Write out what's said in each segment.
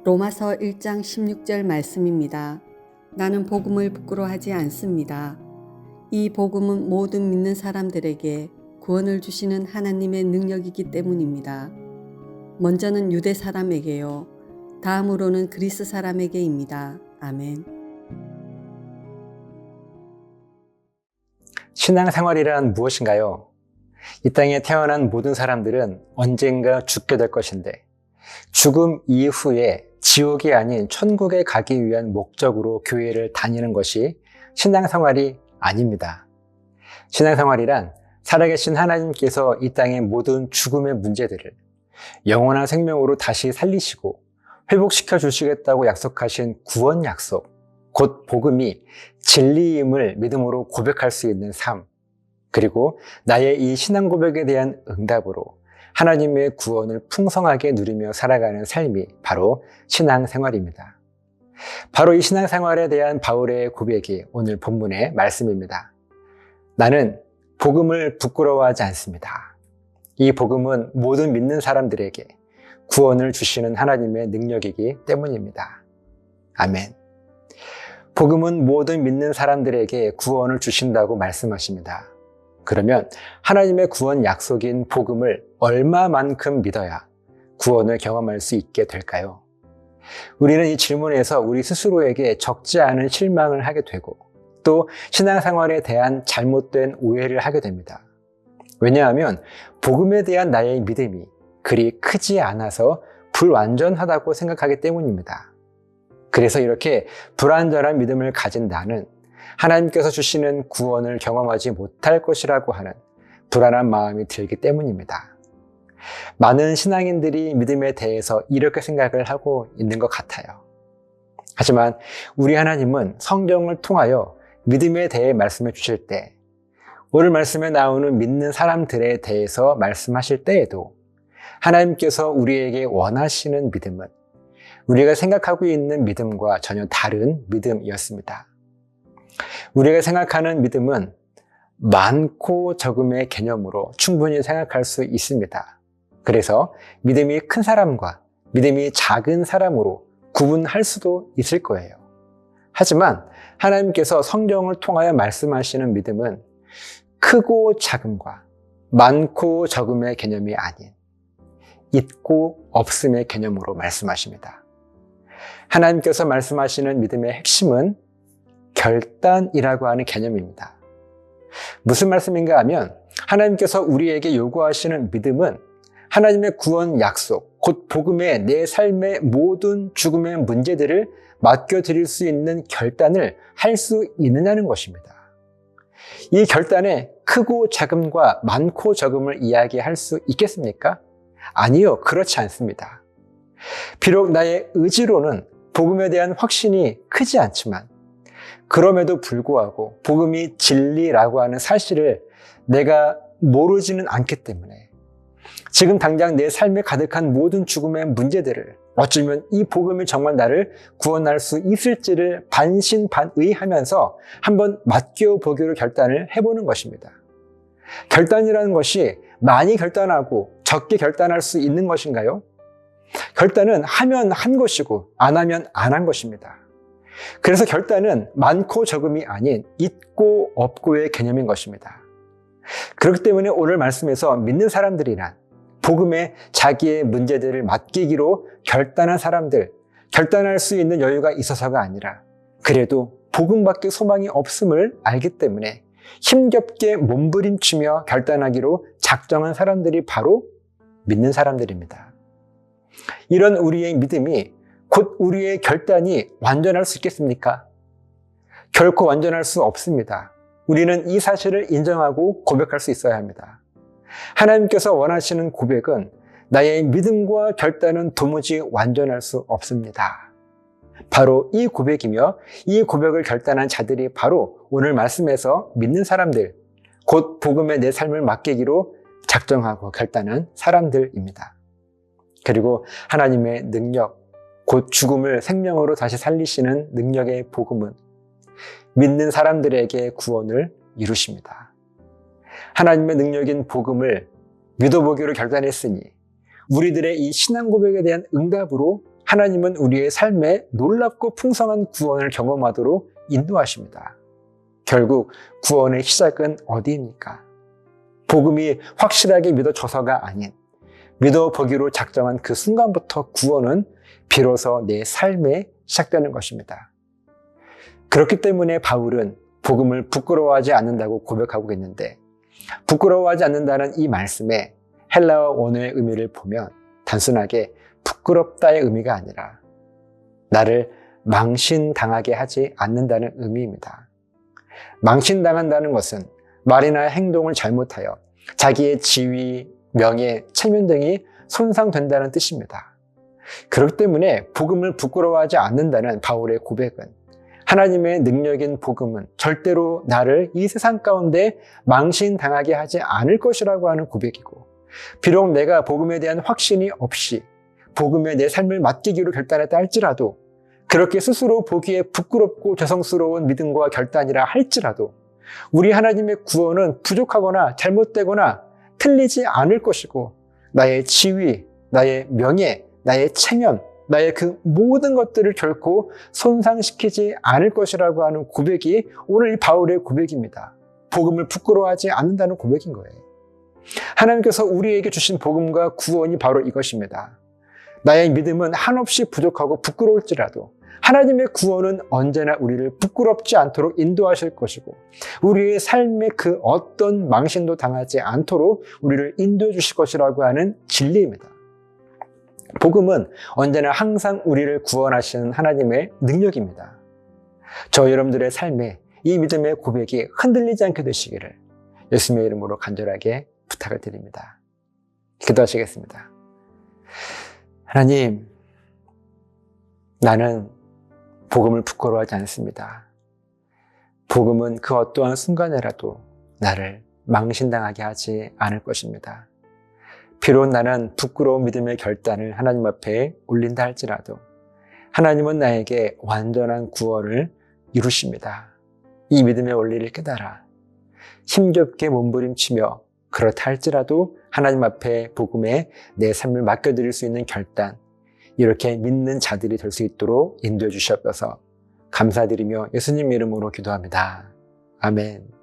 로마서 1장 16절 말씀입니다. 나는 복음을 부끄러워하지 않습니다. 이 복음은 모든 믿는 사람들에게 구원을 주시는 하나님의 능력이기 때문입니다. 먼저는 유대 사람에게요. 다음으로는 그리스 사람에게입니다. 아멘. 신앙생활이란 무엇인가요? 이 땅에 태어난 모든 사람들은 언젠가 죽게 될 것인데 죽음 이후에 지옥이 아닌 천국에 가기 위한 목적으로 교회를 다니는 것이 신앙생활이 아닙니다. 신앙생활이란 살아계신 하나님께서 이 땅의 모든 죽음의 문제들을 영원한 생명으로 다시 살리시고 회복시켜 주시겠다고 약속하신 구원 약속, 곧 복음이 진리임을 믿음으로 고백할 수 있는 삶, 그리고 나의 이 신앙 고백에 대한 응답으로 하나님의 구원을 풍성하게 누리며 살아가는 삶이 바로 신앙생활입니다. 바로 이 신앙생활에 대한 바울의 고백이 오늘 본문의 말씀입니다. 나는 복음을 부끄러워하지 않습니다. 이 복음은 모든 믿는 사람들에게 구원을 주시는 하나님의 능력이기 때문입니다. 아멘. 복음은 모든 믿는 사람들에게 구원을 주신다고 말씀하십니다. 그러면 하나님의 구원 약속인 복음을 얼마만큼 믿어야 구원을 경험할 수 있게 될까요? 우리는 이 질문에서 우리 스스로에게 적지 않은 실망을 하게 되고 또 신앙생활에 대한 잘못된 오해를 하게 됩니다. 왜냐하면 복음에 대한 나의 믿음이 그리 크지 않아서 불완전하다고 생각하기 때문입니다. 그래서 이렇게 불완전한 믿음을 가진 나는 하나님께서 주시는 구원을 경험하지 못할 것이라고 하는 불안한 마음이 들기 때문입니다. 많은 신앙인들이 믿음에 대해서 이렇게 생각을 하고 있는 것 같아요. 하지만 우리 하나님은 성경을 통하여 믿음에 대해 말씀해 주실 때 오늘 말씀에 나오는 믿는 사람들에 대해서 말씀하실 때에도 하나님께서 우리에게 원하시는 믿음은 우리가 생각하고 있는 믿음과 전혀 다른 믿음이었습니다. 우리가 생각하는 믿음은 많고 적음의 개념으로 충분히 생각할 수 있습니다. 그래서 믿음이 큰 사람과 믿음이 작은 사람으로 구분할 수도 있을 거예요. 하지만 하나님께서 성경을 통하여 말씀하시는 믿음은 크고 작음과 많고 적음의 개념이 아닌 있고 없음의 개념으로 말씀하십니다. 하나님께서 말씀하시는 믿음의 핵심은 결단이라고 하는 개념입니다. 무슨 말씀인가 하면 하나님께서 우리에게 요구하시는 믿음은 하나님의 구원 약속, 곧 복음에 내 삶의 모든 죽음의 문제들을 맡겨드릴 수 있는 결단을 할 수 있느냐는 것입니다. 이 결단에 크고 작음과 많고 적음을 이야기할 수 있겠습니까? 아니요, 그렇지 않습니다. 비록 나의 의지로는 복음에 대한 확신이 크지 않지만 그럼에도 불구하고 복음이 진리라고 하는 사실을 내가 모르지는 않기 때문에 지금 당장 내 삶에 가득한 모든 죽음의 문제들을 어쩌면 이 복음이 정말 나를 구원할 수 있을지를 반신반의하면서 한번 맡겨보기로 결단을 해보는 것입니다. 결단이라는 것이 많이 결단하고 적게 결단할 수 있는 것인가요? 결단은 하면 한 것이고 안 하면 안 한 것입니다. 그래서 결단은 많고 적음이 아닌 있고 없고의 개념인 것입니다. 그렇기 때문에 오늘 말씀에서 믿는 사람들이란 복음에 자기의 문제들을 맡기기로 결단한 사람들, 결단할 수 있는 여유가 있어서가 아니라 그래도 복음밖에 소망이 없음을 알기 때문에 힘겹게 몸부림치며 결단하기로 작정한 사람들이 바로 믿는 사람들입니다. 이런 우리의 믿음이 곧 우리의 결단이 완전할 수 있겠습니까? 결코 완전할 수 없습니다. 우리는 이 사실을 인정하고 고백할 수 있어야 합니다. 하나님께서 원하시는 고백은 나의 믿음과 결단은 도무지 완전할 수 없습니다. 바로 이 고백이며 이 고백을 결단한 자들이 바로 오늘 말씀에서 믿는 사람들, 곧 복음에 내 삶을 맡기기로 작정하고 결단한 사람들입니다. 그리고 하나님의 능력, 곧 죽음을 생명으로 다시 살리시는 능력의 복음은 믿는 사람들에게 구원을 이루십니다. 하나님의 능력인 복음을 믿어보기로 결단했으니 우리들의 이 신앙 고백에 대한 응답으로 하나님은 우리의 삶에 놀랍고 풍성한 구원을 경험하도록 인도하십니다. 결국 구원의 시작은 어디입니까? 복음이 확실하게 믿어져서가 아닌 믿어보기로 작정한 그 순간부터 구원은 비로소 내 삶에 시작되는 것입니다. 그렇기 때문에 바울은 복음을 부끄러워하지 않는다고 고백하고 있는데, 부끄러워하지 않는다는 이 말씀에 헬라어 원어의 의미를 보면 단순하게 부끄럽다의 의미가 아니라 나를 망신당하게 하지 않는다는 의미입니다. 망신당한다는 것은 말이나 행동을 잘못하여 자기의 지위, 명예, 체면 등이 손상된다는 뜻입니다. 그렇기 때문에 복음을 부끄러워하지 않는다는 바울의 고백은 하나님의 능력인 복음은 절대로 나를 이 세상 가운데 망신당하게 하지 않을 것이라고 하는 고백이고, 비록 내가 복음에 대한 확신이 없이 복음에 내 삶을 맡기기로 결단했다 할지라도, 그렇게 스스로 보기에 부끄럽고 죄송스러운 믿음과 결단이라 할지라도 우리 하나님의 구원은 부족하거나 잘못되거나 틀리지 않을 것이고, 나의 지위, 나의 명예, 나의 체면, 나의 그 모든 것들을 결코 손상시키지 않을 것이라고 하는 고백이 오늘 이 바울의 고백입니다. 복음을 부끄러워하지 않는다는 고백인 거예요. 하나님께서 우리에게 주신 복음과 구원이 바로 이것입니다. 나의 믿음은 한없이 부족하고 부끄러울지라도 하나님의 구원은 언제나 우리를 부끄럽지 않도록 인도하실 것이고, 우리의 삶의 그 어떤 망신도 당하지 않도록 우리를 인도해 주실 것이라고 하는 진리입니다. 복음은 언제나 항상 우리를 구원하시는 하나님의 능력입니다. 저 여러분들의 삶에 이 믿음의 고백이 흔들리지 않게 되시기를 예수님의 이름으로 간절하게 부탁을 드립니다. 기도하시겠습니다. 하나님, 나는 복음을 부끄러워하지 않습니다. 복음은 그 어떠한 순간에라도 나를 망신당하게 하지 않을 것입니다. 비록 나는 부끄러운 믿음의 결단을 하나님 앞에 올린다 할지라도 하나님은 나에게 완전한 구원을 이루십니다. 이 믿음의 원리를 깨달아 힘겹게 몸부림치며 그렇다 할지라도 하나님 앞에 복음에 내 삶을 맡겨드릴 수 있는 결단, 이렇게 믿는 자들이 될 수 있도록 인도해 주시옵소서. 감사드리며 예수님 이름으로 기도합니다. 아멘.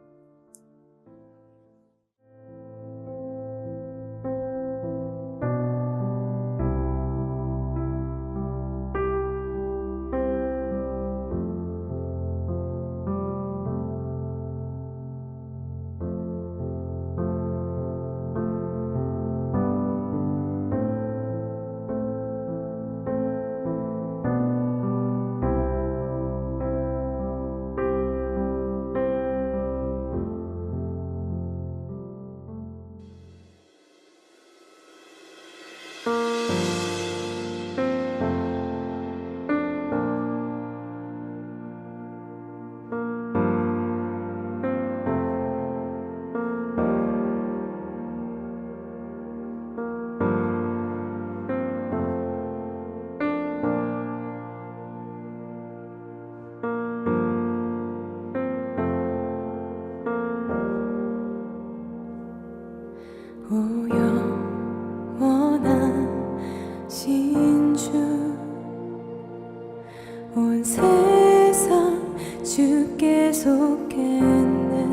영원하신 주, 온 세상 주께 속했네.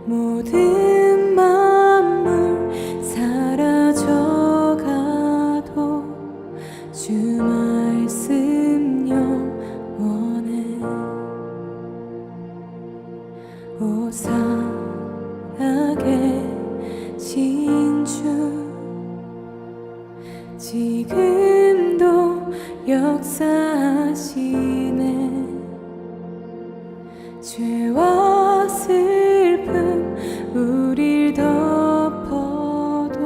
모든 만물 사라져가도 주 말씀 영원해. 살아계신 주, 지금도 역사하시네. 죄와 슬픔 우릴 덮어도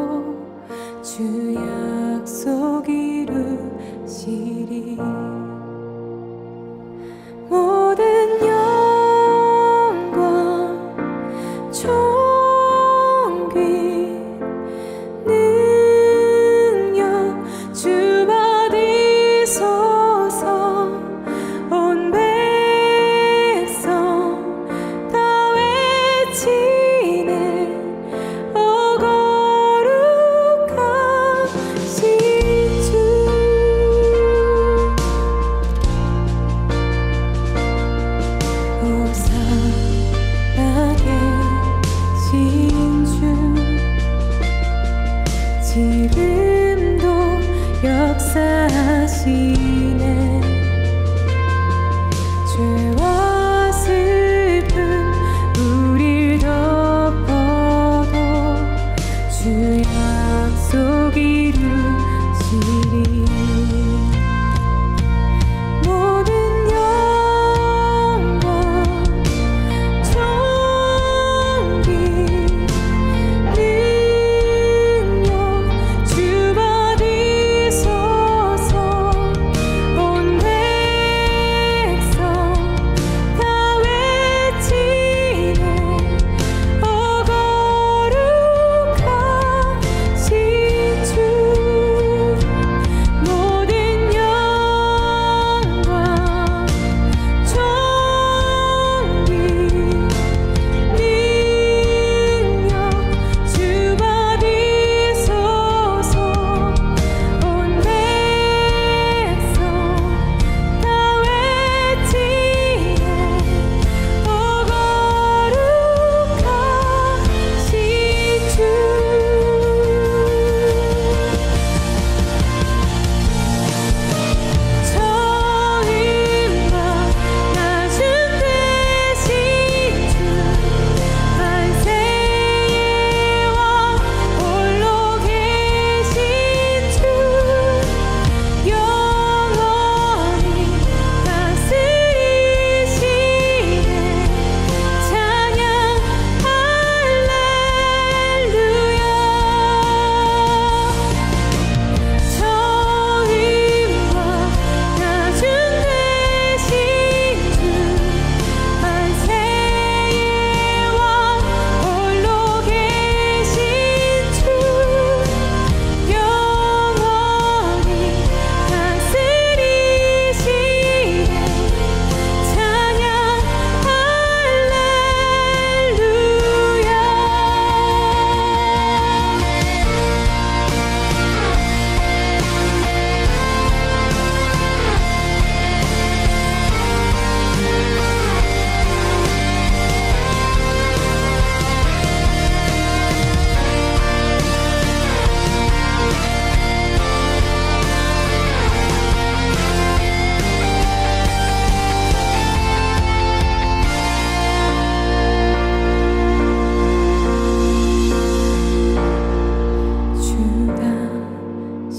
주 약속 이루시리. 모든 영광 존귀 능력 주 받으소서. 온 백성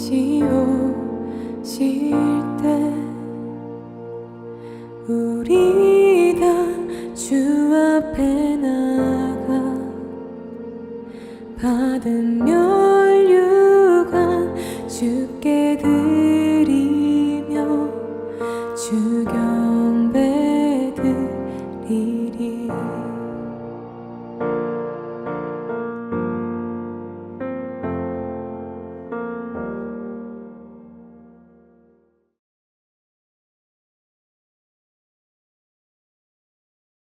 다시 오실 때 우리 다 주 앞에 나가 받은 면류관 주께 드리리.